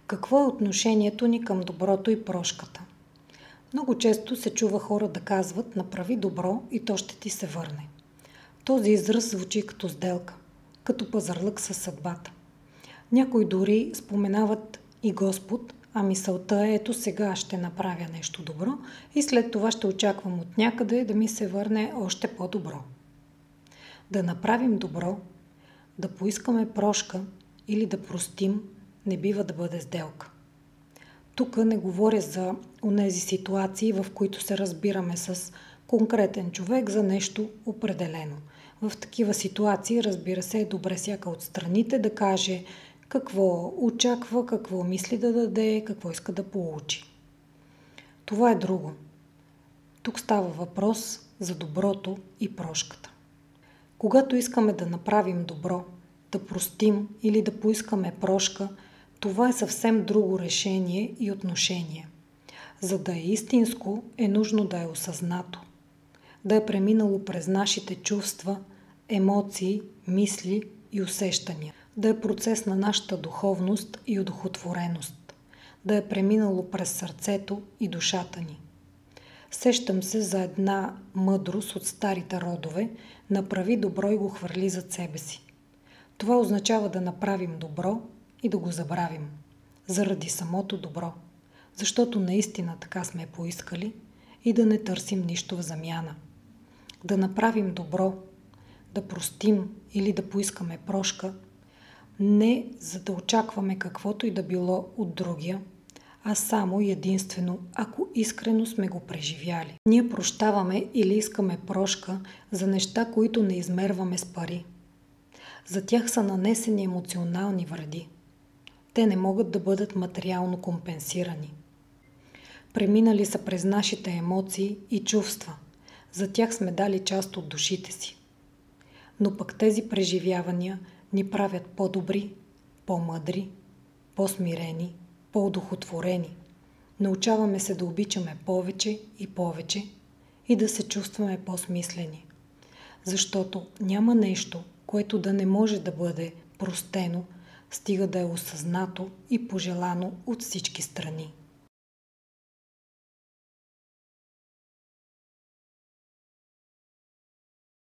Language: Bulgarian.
Какво е отношението ни към доброто и прошката? Много често се чува хора да казват: направи добро и то ще ти се върне. Този израз звучи като сделка, като пазарлък със съдбата. Някои дори споменават и Господ, а мисълта е: ето сега ще направя нещо добро и след това ще очаквам от някъде да ми се върне още по-добро. Да направим добро, да поискаме прошка или да простим не бива да бъде сделка. Тук не говоря за онези ситуации, в които се разбираме с конкретен човек за нещо определено. В такива ситуации, разбира се, е добре всяка от страните да каже какво очаква, какво мисли да даде, какво иска да получи. Това е друго. Тук става въпрос за доброто и прошката. Когато искаме да направим добро, да простим или да поискаме прошка, това е съвсем друго решение и отношение. За да е истинско, е нужно да е осъзнато, да е преминало през нашите чувства, емоции, мисли и усещания, да е процес на нашата духовност и удохотвореност, да е преминало през сърцето и душата ни. Сещам се за една мъдрост от старите родове: направи добро и го хвърли зад себе си. Това означава да направим добро и да го забравим, заради самото добро, защото наистина така сме поискали, и да не търсим нищо в замяна. Да направим добро, да простим или да поискаме прошка, не за да очакваме каквото и да било от другия, а само и единствено, ако искрено сме го преживяли. Ние прощаваме или искаме прошка за неща, които не измерваме с пари. За тях са нанесени емоционални вреди. Те не могат да бъдат материално компенсирани. Преминали са през нашите емоции и чувства. За тях сме дали част от душите си. Но пък тези преживявания ни правят по-добри, по-мъдри, по-смирени, по-удохотворени. Научаваме се да обичаме повече и повече и да се чувстваме по-смислени. Защото няма нещо, което да не може да бъде простено, стига да е осъзнато и пожелано от всички страни.